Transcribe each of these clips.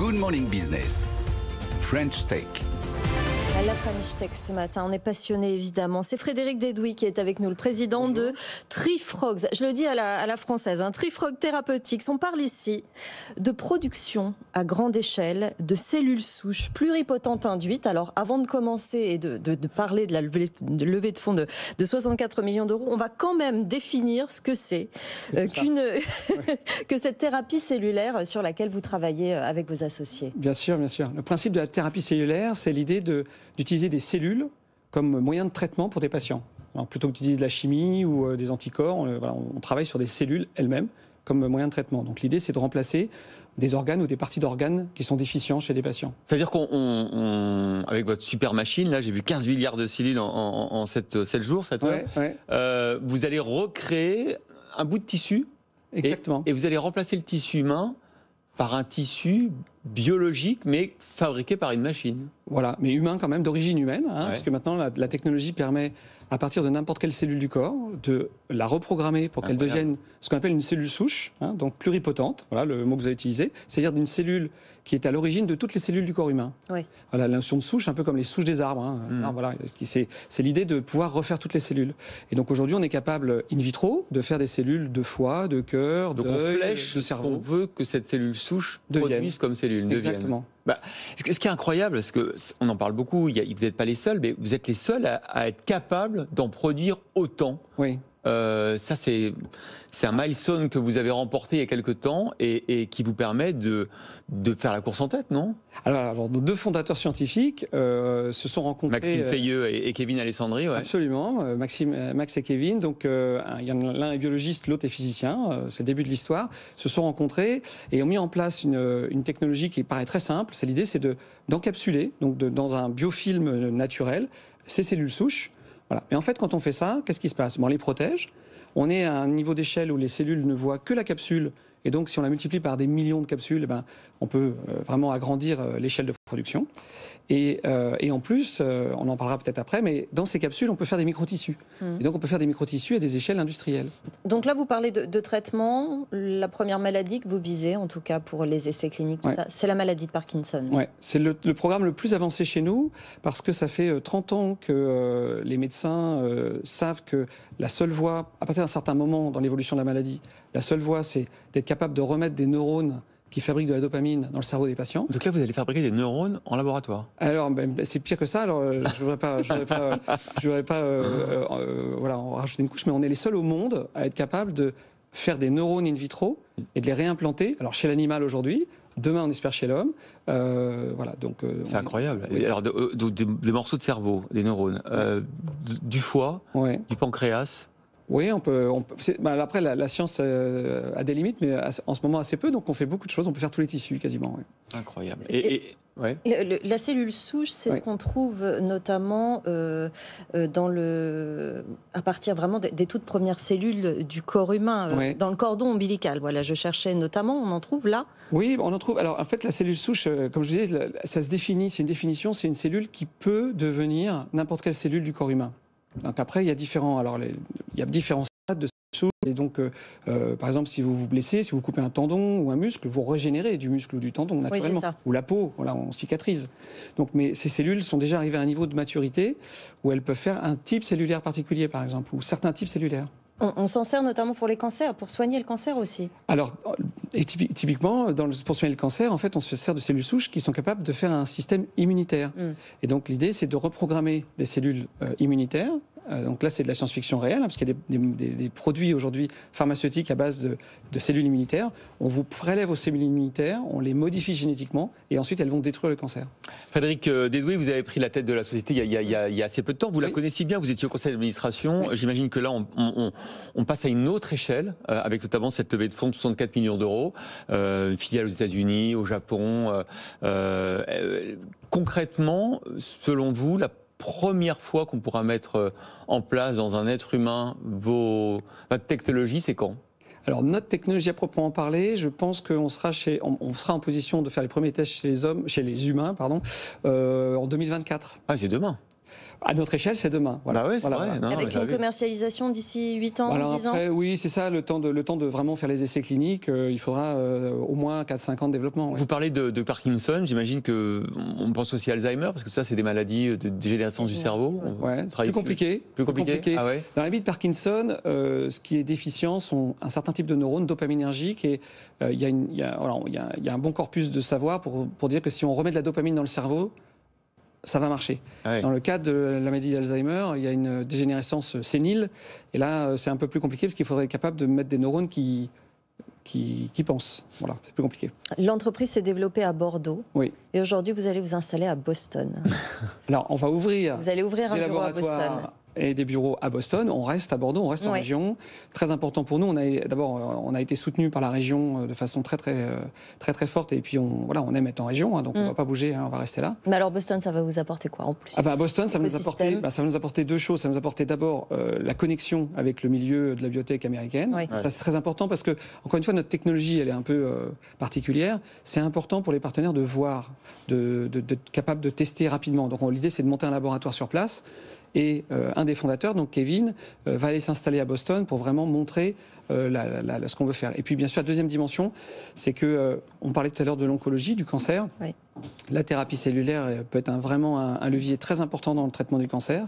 Good Morning Business, French Tech. À la French Tech ce matin, on est passionné évidemment. C'est Frédéric Dedouis qui est avec nous, le président de Trifrogs. Je le dis à la française, Trifrog Therapeutics. On parle ici de production à grande échelle de cellules souches pluripotentes induites. Alors avant de commencer et de parler de la levée de fonds de 64 millions d'euros, on va quand même définir ce que c'est que cette thérapie cellulaire sur laquelle vous travaillez avec vos associés. Bien sûr, bien sûr. Le principe de la thérapie cellulaire, c'est l'idée d'utiliser des cellules comme moyen de traitement pour des patients. Alors, plutôt que d'utiliser de la chimie ou des anticorps, on travaille sur des cellules elles-mêmes comme moyen de traitement. Donc l'idée, c'est de remplacer des organes ou des parties d'organes qui sont déficients chez des patients. Ça veut dire avec votre super machine, là, j'ai vu 15 milliards de cellules en 7 jours, 7 heures. Ouais. Vous allez recréer un bout de tissu. Exactement. Et vous allez remplacer le tissu humain par un tissu biologique, mais fabriqué par une machine. Voilà, mais humain quand même, d'origine humaine, parce que maintenant la technologie permet, à partir de n'importe quelle cellule du corps, de la reprogrammer pour qu'elle devienne ce qu'on appelle une cellule souche, donc pluripotente, voilà le mot que vous avez utilisé, c'est-à-dire d'une cellule qui est à l'origine de toutes les cellules du corps humain. Oui. Voilà, la notion de souche, un peu comme les souches des arbres. Voilà, c'est l'idée de pouvoir refaire toutes les cellules. Et donc aujourd'hui, on est capable, in vitro, de faire des cellules de foie, de cœur, d'œil, de cerveau. On veut que cette cellule souche produise comme cellule. Exactement. Ce qui est incroyable, parce qu'on en parle beaucoup, vous n'êtes pas les seuls, mais vous êtes les seuls à être capables d'en produire autant. Oui. Ça, c'est un milestone que vous avez remporté il y a quelques temps et qui vous permet de faire la course en tête, non ? Alors, deux fondateurs scientifiques se sont rencontrés. Maxime Feilleux et Kevin Alessandri. Ouais. Absolument, Max et Kevin. Donc, l'un est biologiste, l'autre est physicien. C'est le début de l'histoire. Se sont rencontrés et ont mis en place une technologie qui paraît très simple. L'idée, c'est d'encapsuler, dans un biofilm naturel, ces cellules souches. Voilà. Et en fait, quand on fait ça, qu'est-ce qui se passe ? On les protège. On est à un niveau d'échelle où les cellules ne voient que la capsule. Et donc, si on la multiplie par des millions de capsules, on peut vraiment agrandir l'échelle de production. Et en plus, on en parlera peut-être après, mais dans ces capsules, on peut faire des microtissus. Et donc, on peut faire des microtissus à des échelles industrielles. Donc là, vous parlez de traitement. La première maladie que vous visez, en tout cas pour les essais cliniques, tout ça, c'est la maladie de Parkinson. Oui, c'est le programme le plus avancé chez nous, parce que ça fait 30 ans que les médecins savent que la seule voie, à partir d'un certain moment dans l'évolution de la maladie, la seule voie, c'est d'être capable de remettre des neurones qui fabriquent de la dopamine dans le cerveau des patients. Donc là, vous allez fabriquer des neurones en laboratoire. Alors, c'est pire que ça. Alors, je voudrais pas en rajouter une couche, mais on est les seuls au monde à être capable de faire des neurones in vitro et de les réimplanter. Alors, chez l'animal aujourd'hui, demain, on espère chez l'homme. C'est incroyable. Oui, alors, des morceaux de cerveau, des neurones, du foie, du pancréas. Oui, on peut après, la science a des limites, mais en ce moment assez peu, donc on fait beaucoup de choses. On peut faire tous les tissus quasiment. Oui. Incroyable. La cellule souche, c'est ce qu'on trouve notamment à partir vraiment des toutes premières cellules du corps humain, dans le cordon ombilical. Voilà, je cherchais notamment, on en trouve là. Oui, on en trouve. Alors en fait, la cellule souche, comme je disais, ça se définit, c'est une définition, c'est une cellule qui peut devenir n'importe quelle cellule du corps humain. Donc après, il y a différents stades de souche. Et donc, par exemple, si vous vous blessez, si vous coupez un tendon ou un muscle, vous régénérez du muscle ou du tendon naturellement. Ou la peau, voilà, on cicatrise. Donc, mais ces cellules sont déjà arrivées à un niveau de maturité où elles peuvent faire un type cellulaire particulier, par exemple, ou certains types cellulaires. On s'en sert notamment pour les cancers, pour soigner le cancer aussi. Alors, typiquement, pour soigner le cancer, en fait, on se sert de cellules souches qui sont capables de faire un système immunitaire. Et donc, l'idée, c'est de reprogrammer des cellules immunitaires. Donc là, c'est de la science-fiction réelle, parce qu'il y a des produits aujourd'hui pharmaceutiques à base de cellules immunitaires. On vous prélève aux cellules immunitaires, on les modifie génétiquement, et ensuite elles vont détruire le cancer. Frédéric Dedouis, vous avez pris la tête de la société il y a assez peu de temps. Vous la connaissiez bien, vous étiez au conseil d'administration. J'imagine que là, on passe à une autre échelle, avec notamment cette levée de fonds de 64 millions d'euros, une filiale aux États-Unis, au Japon. Concrètement, selon vous, la première fois qu'on pourra mettre en place dans un être humain votre technologie, c'est quand ? Alors notre technologie à proprement parler, je pense qu'on sera en position de faire les premiers tests chez les humains, en 2024. Ah, c'est demain. À notre échelle, c'est demain. Voilà. Bah oui, c'est vrai. Non, avec une commercialisation d'ici 8 ans, 10 ans. Oui, c'est ça, le temps de vraiment faire les essais cliniques. Il faudra au moins 4-5 ans de développement. Vous parlez de Parkinson, j'imagine qu'on pense aussi à Alzheimer, parce que ça, c'est des maladies de dégénérescence du cerveau. Ouais, c'est plus compliqué. Plus compliqué. Ah ouais. Dans la vie de Parkinson, ce qui est déficient sont un certain type de neurones dopaminergiques. Et il y a un bon corpus de savoir pour dire que si on remet de la dopamine dans le cerveau, ça va marcher. Ah ouais. Dans le cas de la maladie d'Alzheimer, il y a une dégénérescence sénile. Et là, c'est un peu plus compliqué parce qu'il faudrait être capable de mettre des neurones qui pensent. Voilà, c'est plus compliqué. L'entreprise s'est développée à Bordeaux. Oui. Et aujourd'hui, vous allez vous installer à Boston. Alors, on va ouvrir. Vous allez ouvrir un bureau à Boston. Et des bureaux à Boston. On reste à Bordeaux, on reste en région. Très important pour nous. On a été soutenu par la région de façon très forte. Et puis on aime être en région, donc on ne va pas bouger, on va rester là. Mais alors Boston, ça va vous apporter quoi en plus? Boston, ça va nous apporter deux choses. Ça va nous apporter d'abord la connexion avec le milieu de la biotech américaine. Oui. Ça c'est très important parce que, encore une fois, notre technologie, elle est un peu particulière. C'est important pour les partenaires de voir, d'être capable de tester rapidement. Donc l'idée, c'est de monter un laboratoire sur place. Et un des fondateurs, donc Kevin, va aller s'installer à Boston pour vraiment montrer ce qu'on veut faire. Et puis bien sûr, la deuxième dimension, c'est que on parlait tout à l'heure de l'oncologie, du cancer. Oui. La thérapie cellulaire peut être vraiment un levier très important dans le traitement du cancer.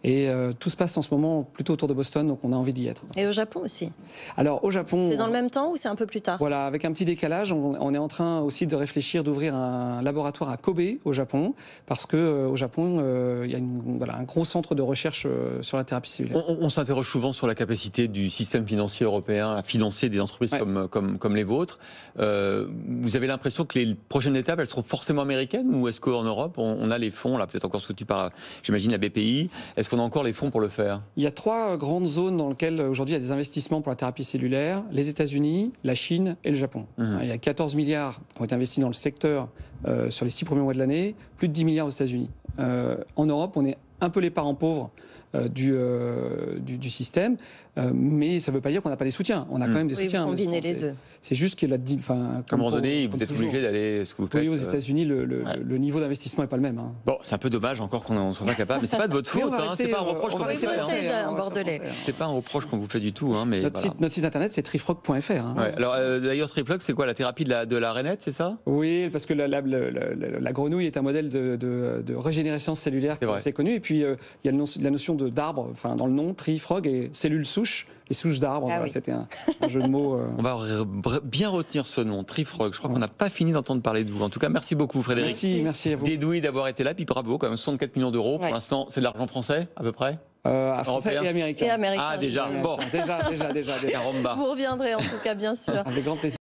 Et tout se passe en ce moment plutôt autour de Boston, donc on a envie d'y être. Et au Japon aussi? Alors au Japon... C'est dans le même temps ou c'est un peu plus tard? Voilà, avec un petit décalage, on est en train aussi de réfléchir, d'ouvrir un laboratoire à Kobe, au Japon, parce qu'au Japon, il y a un gros centre de recherche sur la thérapie cellulaire. On s'interroge souvent sur la capacité du système financier européen à financer des entreprises comme les vôtres. Vous avez l'impression que les prochaines étapes, elles seront forcément américaines, ou est-ce qu'en Europe, on a les fonds, là peut-être encore soutenus par, j'imagine, la BPI, est-ce qu'on a encore les fonds pour le faire? Il y a 3 grandes zones dans lesquelles aujourd'hui il y a des investissements pour la thérapie cellulaire: les États-Unis, la Chine et le Japon. Il y a 14 milliards qui ont été investis dans le secteur sur les 6 premiers mois de l'année, plus de 10 milliards aux États-Unis. En Europe, on est un peu les parents pauvres du système, mais ça ne veut pas dire qu'on n'a pas des soutiens. On a quand même des soutiens. Vous combinez les deux. C'est juste qu'il y a à un moment donné, vous êtes obligé d'aller ce que vous faites. Oui, aux États-Unis, le niveau d'investissement n'est pas le même. Bon, c'est un peu dommage encore qu'on ne soit pas capable, mais c'est pas de votre faute. C'est pas un reproche qu'on vous fait. C'est pas un reproche qu'on vous fait du tout. Mais notre site internet, c'est trifroc.fr. Alors d'ailleurs, Trifroc, c'est quoi, la thérapie de la rainette, c'est ça? Oui, parce que la grenouille est un modèle de régénérescence cellulaire qui est assez connu. Et puis il y a la notion d'arbre, enfin dans le nom, Trifrog, et cellules souches. Les souches d'arbres, c'était un jeu de mots. On va bien retenir ce nom, Trifrog. Je crois qu'on n'a pas fini d'entendre parler de vous. En tout cas, merci beaucoup, Frédéric. Merci à vous. Dédoué d'avoir été là, puis bravo, quand même 64 millions d'euros. Pour l'instant, c'est de l'argent français, à peu près? Français et américain. Et américain. Ah, déjà. Bon. Déjà. Vous reviendrez en tout cas, bien sûr. Avec grand plaisir.